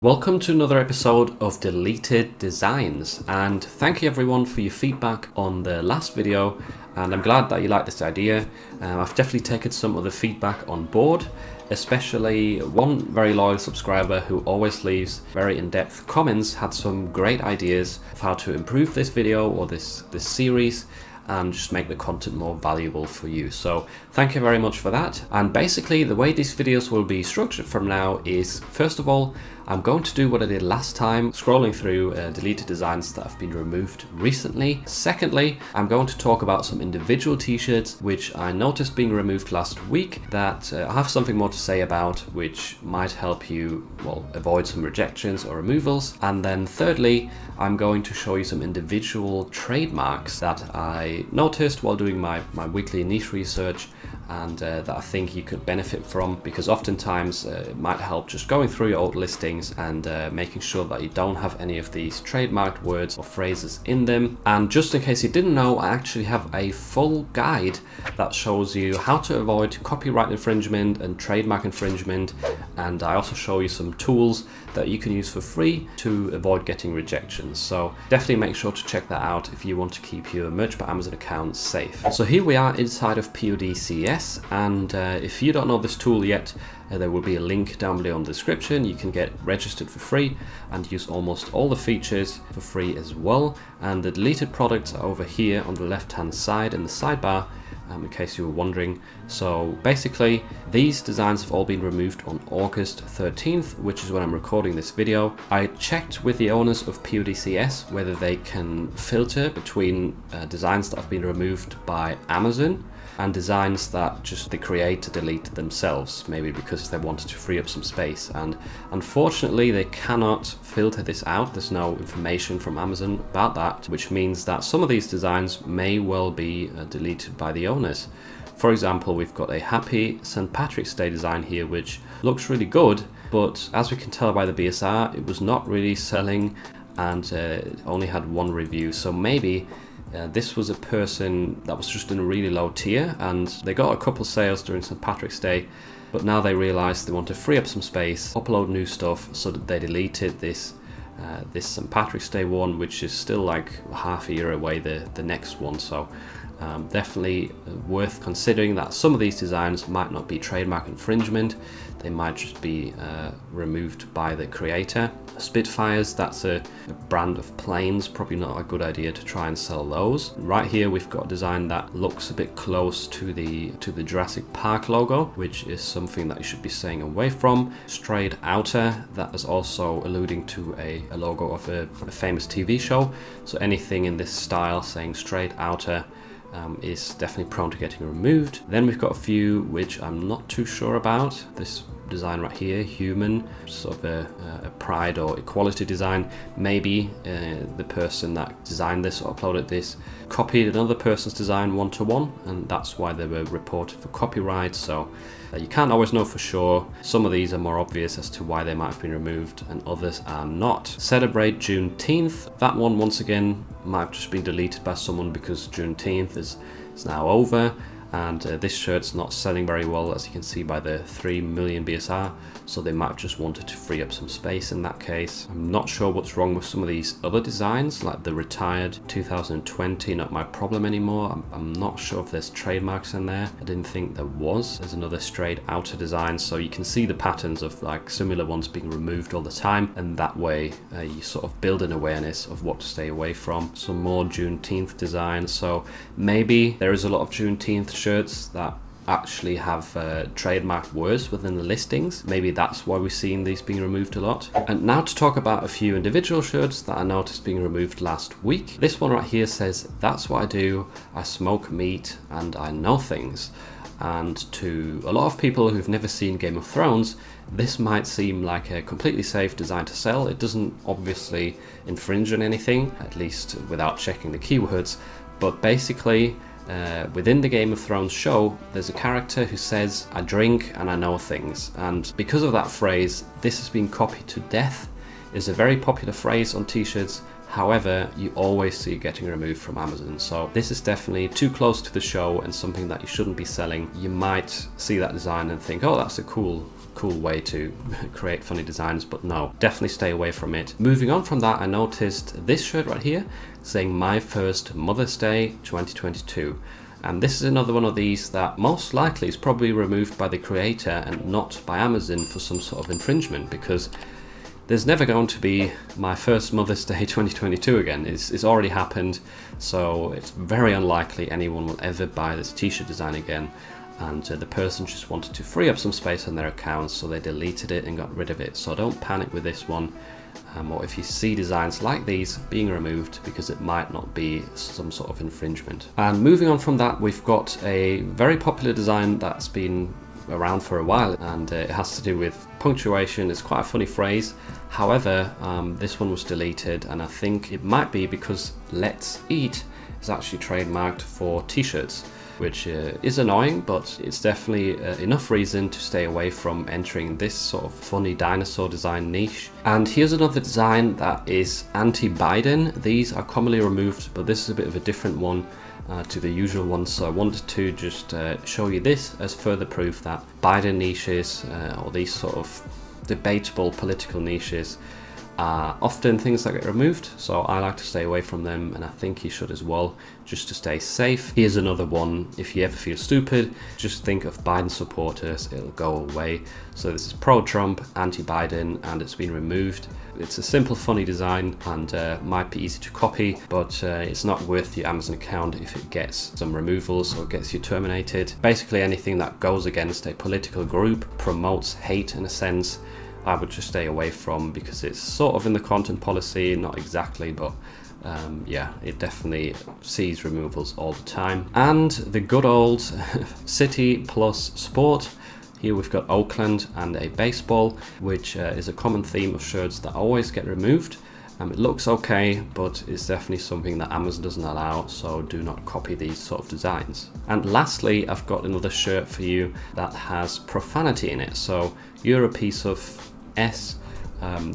Welcome to another episode of Deleted Designs, and thank you everyone for your feedback on the last video, and I'm glad that you like this idea. I've definitely taken some of the feedback on board, especially one very loyal subscriber who always leaves very in-depth comments had some great ideas of how to improve this video or this series and just make the content more valuable for you. So thank you very much for that. And basically the way these videos will be structured from now is, first of all, I'm going to do what I did last time, scrolling through deleted designs that have been removed recently. Secondly, I'm going to talk about some individual t-shirts which I noticed being removed last week that I have something more to say about, which might help you, well, avoid some rejections or removals. And then thirdly, I'm going to show you some individual trademarks that I noticed while doing my weekly niche research, and that I think you could benefit from, because oftentimes it might help just going through your old listings and making sure that you don't have any of these trademarked words or phrases in them. And just in case you didn't know, I actually have a full guide that shows you how to avoid copyright infringement and trademark infringement, and I also show you some tools that you can use for free to avoid getting rejections. So definitely make sure to check that out if you want to keep your Merch by Amazon account safe. So here we are inside of PODCS, and if you don't know this tool yet, there will be a link down below in the description. You can get registered for free and use almost all the features for free as well. And the deleted products are over here on the left hand side in the sidebar, in case you were wondering. So basically these designs have all been removed on August 13th, which is when I'm recording this video. I checked with the owners of PODCS whether they can filter between designs that have been removed by Amazon and designs that just the creator deleted themselves, maybe because they wanted to free up some space. And unfortunately they cannot filter this out. There's no information from Amazon about that, which means that some of these designs may well be deleted by the owners. For example, we've got a Happy St. Patrick's Day design here which looks really good, but as we can tell by the BSR, it was not really selling and only had one review. So maybe this was a person that was just in a really low tier, and they got a couple sales during St. Patrick's Day, but now they realized they want to free up some space, upload new stuff, so that they deleted this St. Patrick's Day one, which is still like half a year away, the next one. So definitely worth considering that some of these designs might not be trademark infringement, they might just be removed by the creator. Spitfires, that's a brand of planes, probably not a good idea to try and sell those. Right here we've got a design that looks a bit close to the Jurassic Park logo, which is something that you should be staying away from. Straight Outer, that is also alluding to a logo of a famous TV show, so anything in this style saying Straight Outer is definitely prone to getting removed. Then we've got a few which I'm not too sure about. This design right here, Human, sort of a pride or equality design. Maybe the person that designed this or uploaded this copied another person's design one-to-one, and that's why they were reported for copyright. So you can't always know for sure. Some of these are more obvious as to why they might have been removed and others are not. Celebrate Juneteenth, that one once again might have just been deleted by someone because Juneteenth is now over, and this shirt's not selling very well, as you can see by the 3 million BSR, so they might have just wanted to free up some space in that case. I'm not sure what's wrong with some of these other designs, like the Retired 2020, Not My Problem Anymore. I'm not sure if there's trademarks in there. I didn't think there was. There's another Straight Outer design, so you can see the patterns of like similar ones being removed all the time, and that way you sort of build an awareness of what to stay away from. Some more Juneteenth designs, so maybe there is a lot of Juneteenth shirts that actually have trademark words within the listings. Maybe that's why we're seeing these being removed a lot. And now to talk about a few individual shirts that I noticed being removed last week. This one right here says, "That's what I do, I smoke meat and I know things." And to a lot of people who've never seen Game of Thrones, this might seem like a completely safe design to sell. It doesn't obviously infringe on anything, at least without checking the keywords, but basically within the Game of Thrones show, there's a character who says, "I drink and I know things." And because of that phrase, this has been copied to death. It's a very popular phrase on t-shirts. However, you always see it getting removed from Amazon. So this is definitely too close to the show and something that you shouldn't be selling. You might see that design and think, oh, that's a cool cool way to create funny designs, but no, definitely stay away from it. Moving on from that, I noticed this shirt right here saying "My First Mother's Day 2022." And this is another one of these that most likely is probably removed by the creator and not by Amazon for some sort of infringement, because there's never going to be "My First Mother's Day 2022 again. It's already happened, so it's very unlikely anyone will ever buy this t-shirt design again. And the person just wanted to free up some space on their accounts, so they deleted it and got rid of it. So don't panic with this one. Or if you see designs like these being removed, because it might not be some sort of infringement. And moving on from that, we've got a very popular design that's been around for a while, and it has to do with punctuation. It's quite a funny phrase. However, this one was deleted, and I think it might be because "Let's Eat" is actually trademarked for t-shirts, which is annoying, but it's definitely enough reason to stay away from entering this sort of funny dinosaur design niche. And here's another design that is anti-Biden. These are commonly removed, but this is a bit of a different one to the usual ones, so I wanted to just show you this as further proof that Biden niches or these sort of debatable political niches are often things that get removed, so I like to stay away from them, and I think you should as well, just to stay safe. Here's another one. If you ever feel stupid, just think of Biden supporters, it'll go away. So this is pro-Trump, anti-Biden, and it's been removed. It's a simple, funny design, and might be easy to copy, but it's not worth your Amazon account if it gets some removals or gets you terminated. Basically anything that goes against a political group, promotes hate in a sense, I would just stay away from, because it's sort of in the content policy, not exactly, but yeah, it definitely sees removals all the time. And the good old city plus sport. Here we've got Oakland and a baseball, which is a common theme of shirts that always get removed. It looks okay, but it's definitely something that Amazon doesn't allow, so do not copy these sort of designs. And lastly, I've got another shirt for you that has profanity in it. So you're a piece of S.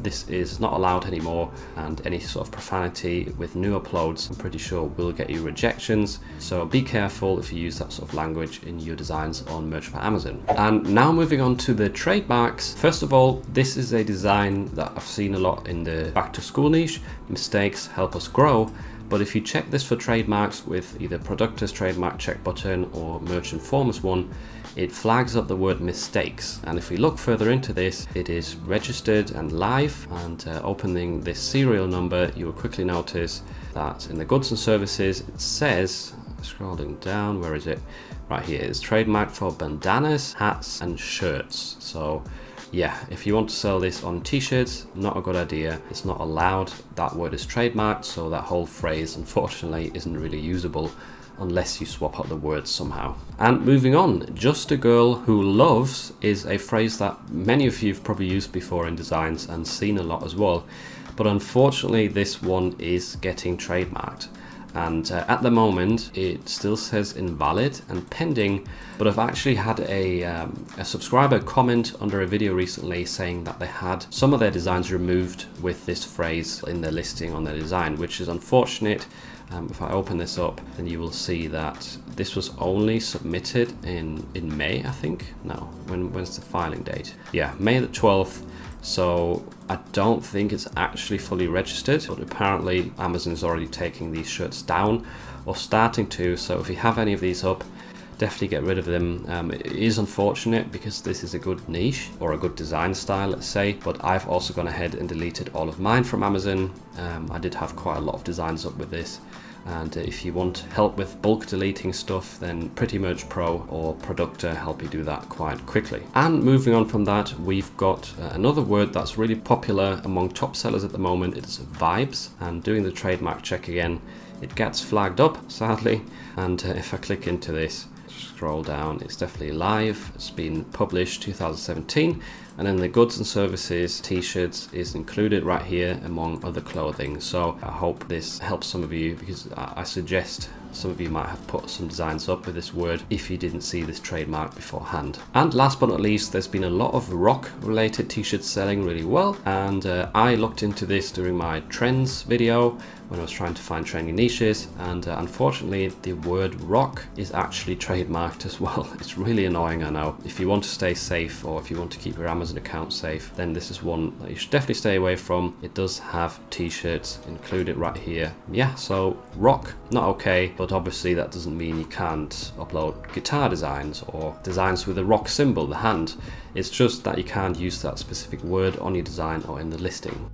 This is not allowed anymore, and any sort of profanity with new uploads, I'm pretty sure will get you rejections, so be careful if you use that sort of language in your designs on Merch by Amazon. And now moving on to the trademarks. First of all, this is a design that I've seen a lot in the back to school niche. Mistakes help us grow. But if you check this for trademarks with either Productors trademark check button or Merch Informers one, it flags up the word mistakes. And if we look further into this, it is registered and live. And opening this serial number, you will quickly notice that in the goods and services, it says, scrolling down, where is it? Right here, it's trademarked for bandanas, hats, and shirts. So yeah, if you want to sell this on t-shirts, not a good idea. It's not allowed. That word is trademarked, so that whole phrase unfortunately isn't really usable unless you swap out the words somehow. And moving on, "just a girl who loves" is a phrase that many of you have probably used before in designs and seen a lot as well, but unfortunately this one is getting trademarked. And at the moment it still says invalid and pending, but I've actually had a subscriber comment under a video recently saying that they had some of their designs removed with this phrase in their listing on their design, which is unfortunate. If I open this up, then you will see that this was only submitted in May, I think. No, when's the filing date? Yeah, May the 12th. So I don't think it's actually fully registered, but apparently Amazon is already taking these shirts down or starting to. So if you have any of these up, definitely get rid of them. It is unfortunate because this is a good niche or a good design style, let's say, but I've also gone ahead and deleted all of mine from Amazon. I did have quite a lot of designs up with this. And if you want help with bulk deleting stuff, then Pretty Merch Pro or Productor help you do that quite quickly. And moving on from that, we've got another word that's really popular among top sellers at the moment. It's vibes. And doing the trademark check again, it gets flagged up, sadly. And if I click into this, scroll down, it's definitely live. It's been published 2017, and then the goods and services t-shirts is included right here among other clothing. So I hope this helps some of you, because I suggest some of you might have put some designs up with this word if you didn't see this trademark beforehand. And last but not least, there's been a lot of rock related t-shirts selling really well, and I looked into this during my trends video when I was trying to find trending niches, and unfortunately the word rock is actually trademarked as well. It's really annoying, I know. If you want to stay safe, or if you want to keep your Amazon account safe, then this is one that you should definitely stay away from. It does have t-shirts included right here. Yeah, so rock, not okay, but obviously that doesn't mean you can't upload guitar designs or designs with a rock symbol, the hand. It's just that you can't use that specific word on your design or in the listing.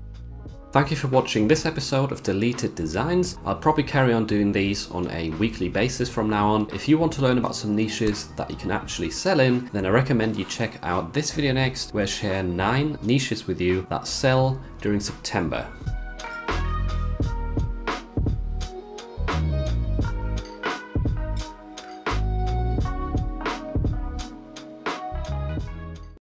Thank you for watching this episode of Deleted Designs. I'll probably carry on doing these on a weekly basis from now on. If you want to learn about some niches that you can actually sell in, then I recommend you check out this video next, where I share 9 niches with you that sell during September.